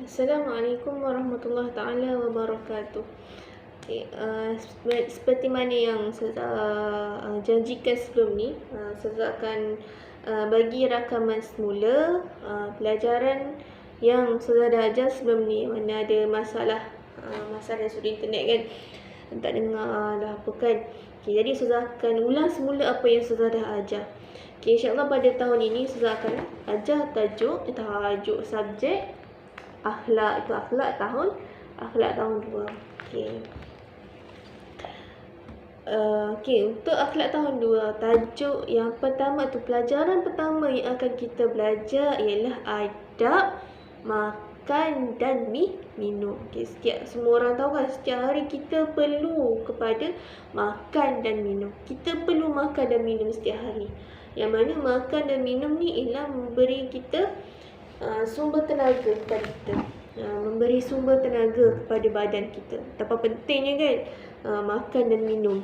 Assalamualaikum warahmatullahi taala wabarakatuh. Seperti mana yang saya janjikan sebelum ni, saya akan bagi rakaman semula pelajaran yang saya dah ajar sebelum ni. Mana ada masalah sudut internet kan, tak dengar lah apa kan. Jadi saya akan ulang semula apa yang saya dah ajar. InsyaAllah pada tahun ini saya akan ajar tajuk subjek akhlak. Itu akhlak tahun 2. Untuk akhlak tahun 2, tajuk yang pertama tu, pelajaran pertama yang akan kita belajar ialah adab makan dan minum. Semua orang tahu kan, setiap hari kita perlu kepada makan dan minum. Kita perlu makan dan minum setiap hari. Yang mana makan dan minum ni ialah memberi kita sumber tenaga kepada kita, memberi sumber tenaga kepada badan kita. Betapa pentingnya kan makan dan minum.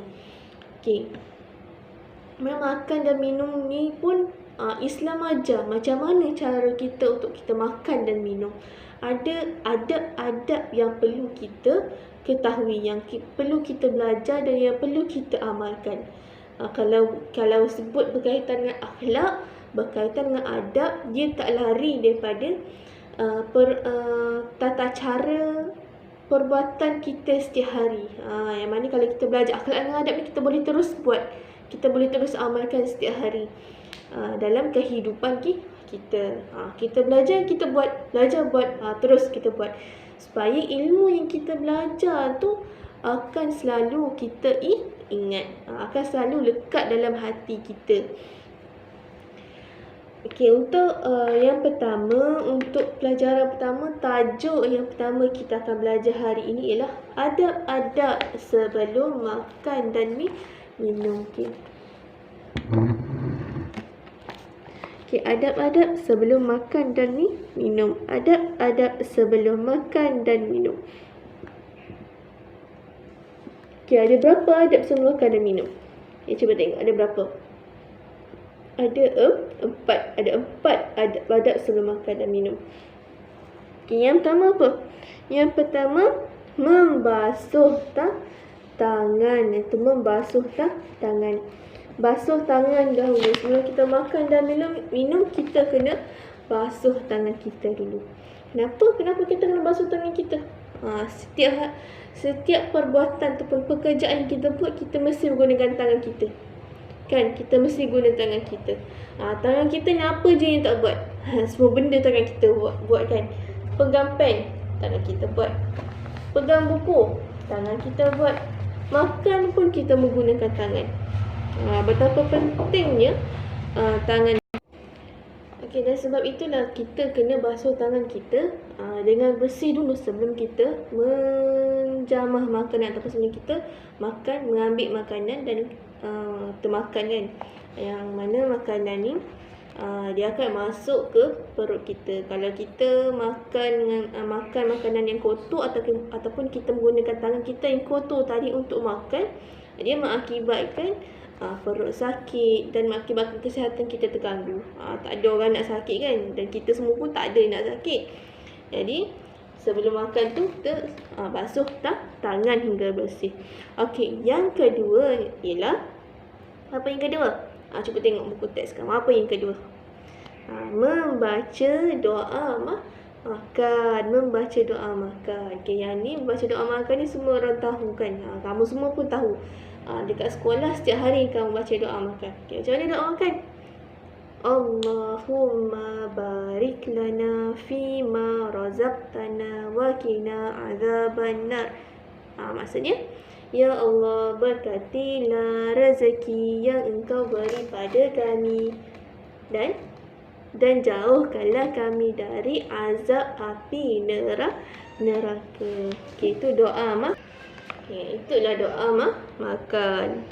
Makan dan minum ni pun Islam ajar macam mana cara kita untuk kita makan dan minum. Ada adab-adab yang perlu kita ketahui, yang perlu kita belajar dan yang perlu kita amalkan. Kalau sebut berkaitan dengan akhlak, berkaitan dengan adab, dia tak lari daripada tata cara perbuatan kita setiap hari. Yang mana kalau kita belajar akhlak dan adab ni, kita boleh terus buat, kita boleh terus amalkan setiap hari dalam kehidupan kita. Kita belajar, kita buat, terus kita buat, supaya ilmu yang kita belajar tu akan selalu kita ingat, akan selalu lekat dalam hati kita. Untuk yang pertama, untuk pelajaran pertama, tajuk yang pertama kita akan belajar hari ini ialah adab-adab sebelum makan dan minum. Adab-adab sebelum makan dan minum. Adab-adab sebelum makan dan minum. Ada berapa adab sebelum makan dan minum? Cuba tengok ada berapa. Ada empat adab sebelum makan dan minum. Yang pertama apa? Yang pertama, membasuh tangan. Itu membasuh tangan. Basuh tangan dahulu. Sebelum kita makan dan minum, kita kena basuh tangan kita dulu. Kenapa kita kena basuh tangan kita? Setiap perbuatan ataupun pekerjaan yang kita buat, kita mesti menggunakan tangan kita. Kan, kita mesti guna tangan kita. Tangan kita ni apa je yang tak buat? Semua benda tangan kita buat kan. Pegang pen, tangan kita buat. Pegang buku, tangan kita buat. Makan pun kita menggunakan tangan. Betapa pentingnya tangan. Dan sebab itulah kita kena basuh tangan kita dengan bersih dulu sebelum kita menjamah makanan, ataupun sebelum kita makan, mengambil makanan dan termakan kan. Yang mana makanan ni dia akan masuk ke perut kita. Kalau kita makan makanan yang kotor, ataupun kita menggunakan tangan kita yang kotor tadi untuk makan, dia mengakibatkan perut sakit dan mengakibatkan kesihatan kita terganggu. Tak ada orang nak sakit kan, dan kita semua pun tak ada nak sakit. Jadi sebelum makan tu kita basuh tangan hingga bersih. Yang kedua ialah, apa yang kedua? Cuba tengok buku teks kamu. Apa yang kedua? Membaca doa makan. Membaca doa makan. Yang ni, membaca doa makan ni semua orang tahu kan. Kamu semua pun tahu. Dekat sekolah setiap hari kamu baca doa makan. Macam mana doa makan? Allahumma barik lana fima razaqtana wa qina azabannar. Maksudnya, ya Allah, berkatilah rezeki yang Engkau beri pada kami, dan jauhkanlah kami dari azab api neraka. Itu doa itulah doa makan.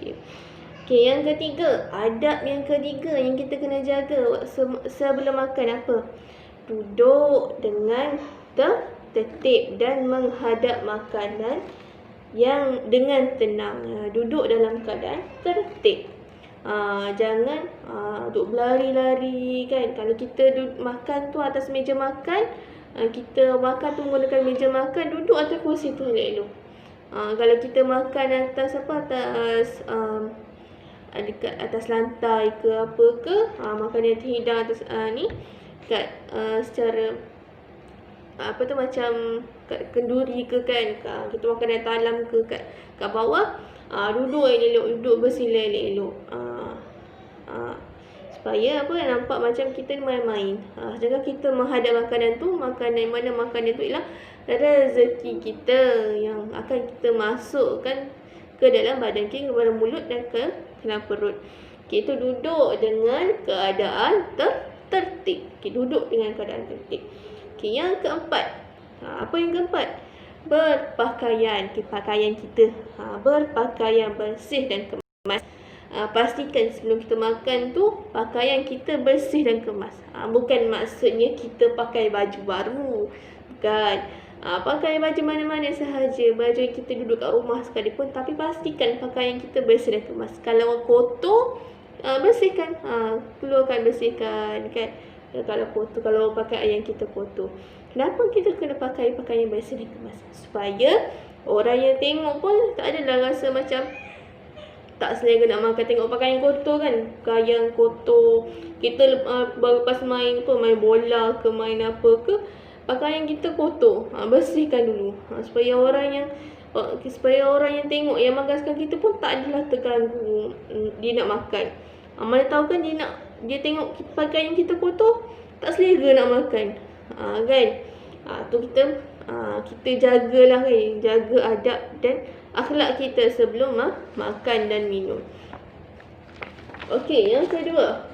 Yang ketiga, adab yang ketiga yang kita kena jaga sebelum makan apa? Duduk dengan tertib dan menghadap makanan yang dengan tenang. Duduk dalam keadaan tertib. Jangan duduk berlari-lari kan. Kalau kita duduk makan tu atas meja makan, kita makan tu menggunakan meja makan, duduk atas kursi tu elok-elok. Kalau kita makan atas dekat atas lantai ke apa ke, makan yang terhidang atas ni kat secara macam kat kenduri ke kan, kita makan dari talam ke kat bawah, duduk elok-elok, duduk bersila elok-elok, supaya nampak macam kita main-main. Jangan kita menghadap makanan tu, makanan mana makanan tu ialah rezeki kita yang akan kita masukkan ke dalam badan kita, ke dalam mulut dan ke dalam perut. Kita duduk dengan keadaan tertib. Duduk dengan keadaan tertib. Yang keempat, apa yang keempat? Berpakaian. Pakaian kita berpakaian bersih dan kemas. Pastikan sebelum kita makan tu pakaian kita bersih dan kemas. Bukan maksudnya kita pakai baju baru, bukan. Pakai baju mana-mana sahaja, baju yang kita duduk kat rumah sekalipun, tapi pastikan pakaian kita bersih dan kemas. Kalau kotor, bersihkan, keluarkan, bersihkan kan. Kalau kotor, kalau pakaian kita kotor, kenapa kita kena pakai pakaian bersih dan kemas? Supaya orang yang tengok pun tak adalah rasa macam tak selera nak makan, tengok pakaian kotor kan. Pakaian kotor, kita baru lepas main bola ke, main apa ke, pakaian kita kotor, bersihkan dulu, supaya orang yang tengok, yang magaskan kita pun tak adalah terganggu dia nak makan. Mana tahu kan dia tengok pakaian kita kotor, tak selera nak makan, kan. Tu kita jagalah kan, jaga adab dan akhlak kita sebelum makan dan minum. Okey, yang kedua.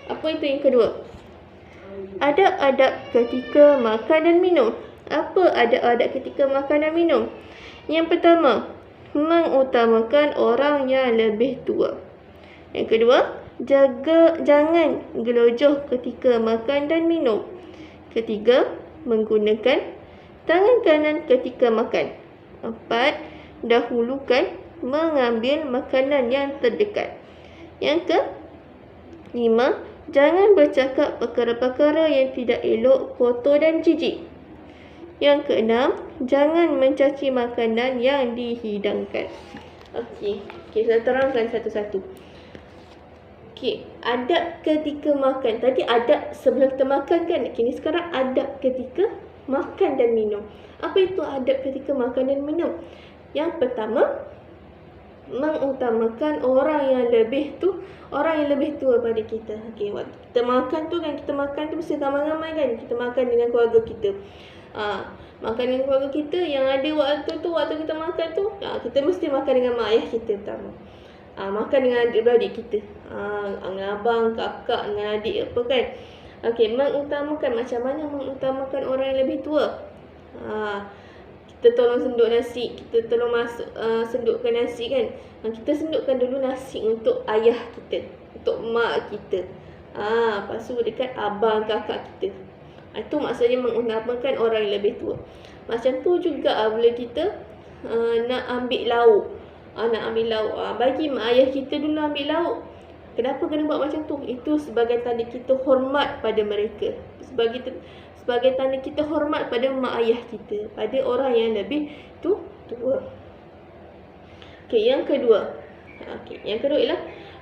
Apa itu yang kedua? Adab-adab ketika makan dan minum. Apa adab-adab ketika makan dan minum? Yang pertama, mengutamakan orang yang lebih tua. Yang kedua, jangan gelojoh ketika makan dan minum. Ketiga, menggunakan tangan kanan ketika makan. 4. Dahulukan mengambil makanan yang terdekat. Yang ke-5, jangan bercakap perkara-perkara yang tidak elok, kotor dan jijik. Yang ke-6, jangan mencaci makanan yang dihidangkan. Okey, kita terangkan satu-satu. Okey, adab ketika makan. Tadi adab sebelum kita makan kan. Kini sekarang adab ketika makan dan minum. Apa itu adab ketika makan dan minum? Yang pertama, mengutamakan orang yang lebih tua pada kita. Okey, waktu kita makan tu kan, kita makan tu mesti ramai-ramai kan. Kita makan dengan keluarga kita. Makan dengan keluarga kita yang ada waktu kita makan tu, kita mesti makan dengan mak ayah kita pertama. Makan dengan adik-beradik kita, dengan abang, kakak, dengan adik apa kan. Okey, mengutamakan, macam mana mengutamakan orang yang lebih tua? Kita tolong senduk nasi, kita tolong sendukkan nasi kan. Kita sendukkan dulu nasi untuk ayah kita, untuk mak kita. Lepas tu dekat abang, kakak kita. Itu maksudnya mengutamakan orang yang lebih tua. Macam tu juga bila kita nak ambil lauk. Bagi mak ayah kita dulu ambil lauk. Kenapa kena buat macam tu? Itu sebagai tanda kita hormat pada mereka. Sebagai tanda kita hormat pada mak ayah kita, pada orang yang lebih tua. Okey, yang kedua. Yang kedua ialah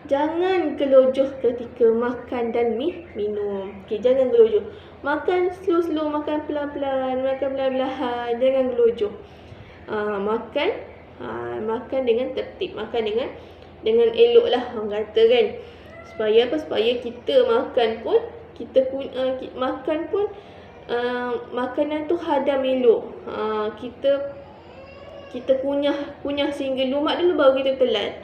jangan gelojoh ketika makan dan minum. Okey, jangan gelojoh. Makan slow-slow, makan pelan-pelan, makan perlahan-lahan, jangan gelojoh. Makan dengan tertib, makan dengan elok lah orang kata kan. Supaya apa? Supaya kita makan pun makanan tu hadam elok. Kita kunyah sehingga lumat dulu baru kita telan.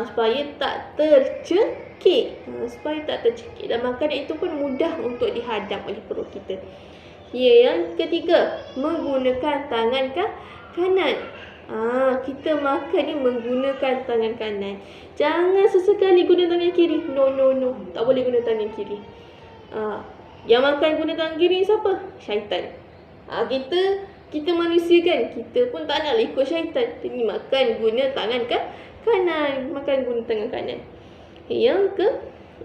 Supaya tak tercekik. Dan makanan itu pun mudah untuk dihadam oleh perut kita. Yang ketiga, menggunakan tangan kanan. Kita makan ni menggunakan tangan kanan. Jangan sesekali guna tangan kiri. No. Tak boleh guna tangan kiri. Yang makan guna tangan kiri siapa? Syaitan. Kita manusia kan. Kita pun tak nak ikut syaitan. Ini makan guna tangan kanan. Makan guna tangan kanan. Yang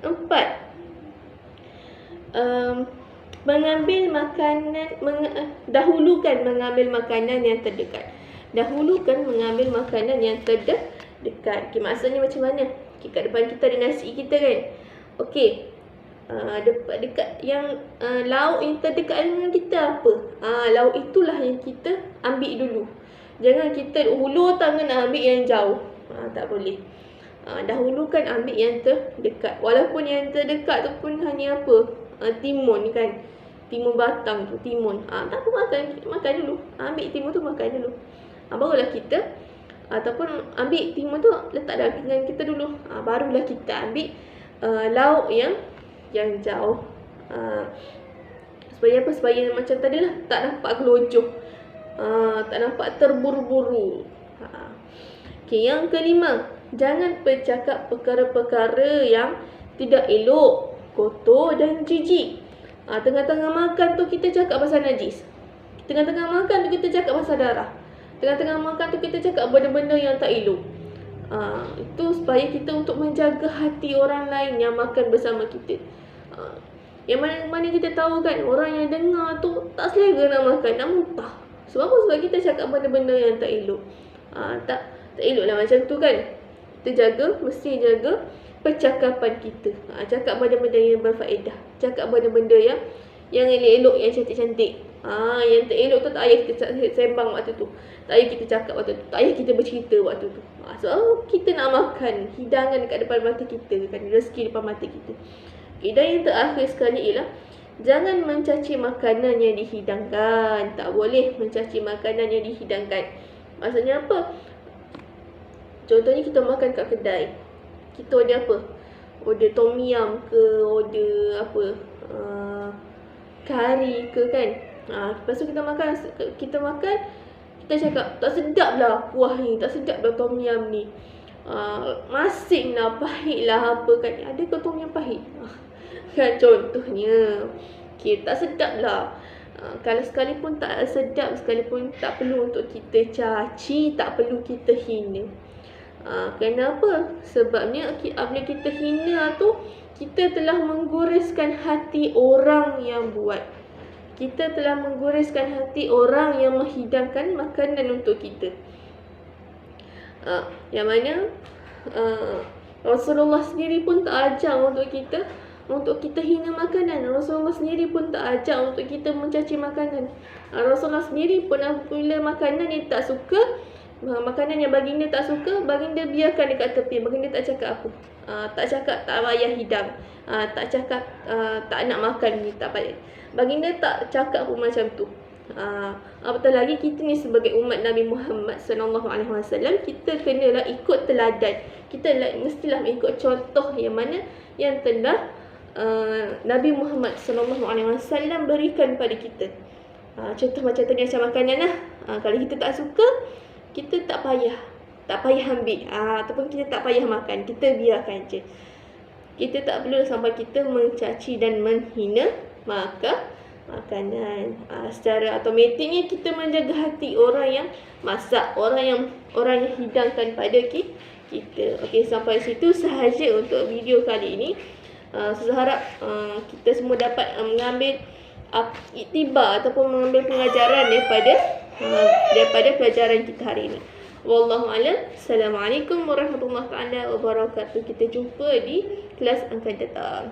keempat, Dahulukan mengambil makanan yang terdekat. Dahulukan mengambil makanan yang terdekat. Okay, maksudnya macam mana? Okay, kat depan kita ada nasi kita kan. Okey. Dekat yang lauk yang terdekat dengan kita apa? Lauk itulah yang kita ambil dulu. Jangan kita hulur tangan ambil yang jauh. Tak boleh. Dahulukan ambil yang terdekat. Walaupun yang terdekat tu pun hanya apa? Timun kan. Timun batang tu, timun. Tak apa, makan dulu. Ambil timun tu makan dulu. Barulah kita ataupun ambil timun tu letak dalam pinggan kita dulu. Barulah kita ambil lauk yang jauh. Supaya apa? Supaya macam tadi lah, tak nampak gelojoh, tak nampak terburu-buru. Okay, yang kelima, jangan bercakap perkara-perkara yang tidak elok, kotor dan jijik. Tengah-tengah makan tu kita cakap pasal najis. Tengah-tengah makan tu kita cakap pasal darah. Tengah-tengah makan tu kita cakap benda-benda yang tak elok. Itu supaya kita untuk menjaga hati orang lain yang makan bersama kita. Yang mana kita tahu kan, orang yang dengar tu tak selera nak makan, nak muntah. Sebab apa? Sebab kita cakap benda-benda yang tak elok. Tak elok lah macam tu kan. Kita mesti jaga percakapan kita. Cakap benda-benda yang berfaedah. Cakap benda-benda yang elok-elok, yang cantik-cantik. Yang tak elok tu tak payah kita sembang waktu tu. Tak payah kita cakap waktu tu. Tak payah kita bercerita waktu tu. Sebab kita nak makan hidangan dekat depan mata kita kan, rezeki depan mata kita. Dan yang terakhir sekali ialah jangan mencaci makanan yang dihidangkan. Tak boleh mencaci makanan yang dihidangkan. Maksudnya apa? Contohnya kita makan kat kedai. Kita order apa? Order tom yum ke, order apa? Kari ke kan? Lepas tu kita makan, kita cakap tak sedap lah kuah ni, tak sedap lah tom yum ni. Masin lah, pahit lah apa kan. Ada ke tom yum pahit? Kan contohnya. Okay, tak sedap lah. Kalau sekalipun tak sedap, sekalipun tak perlu untuk kita caci, tak perlu kita hina. Kenapa? Sebabnya apabila kita hina tu, kita telah menggoreskan hati orang yang buat. Kita telah menggoreskan hati orang yang menghidangkan makanan untuk kita. Yang mana Rasulullah sendiri pun tak ajar untuk kita hina makanan. Rasulullah sendiri pun tak ajar untuk kita mencaci makanan. Rasulullah sendiri pun apabila makanan yang tak suka, makanan yang baginda tak suka, baginda biarkan dekat tepi. Baginda tak cakap apa. Tak cakap tak payah hidang. Tak cakap tak nak makan ni, tak payah. Baginda tak cakap pun macam tu. Apatah lagi kita ni sebagai umat Nabi Muhammad SAW, kita kenalah ikut teladan. Kita mestilah ikut contoh yang mana yang telah Nabi Muhammad SAW berikan pada kita. Contoh macam tadi macam makanan lah. Kalau kita tak suka, kita tak payah ambil, ataupun kita tak payah makan, kita biarkan je. Kita tak perlu sampai kita mencaci dan menghina makanan. Secara automatiknya kita menjaga hati orang yang masak, orang yang hidangkan pada kita. Okey, sampai situ sahaja untuk video kali ini. Saya harap kita semua dapat mengambil iktibar ataupun mengambil pengajaran daripada pelajaran kita hari ini. Wallahu a'lam. Assalamualaikum warahmatullahi wabarakatuh. Kita jumpa di kelas akan datang.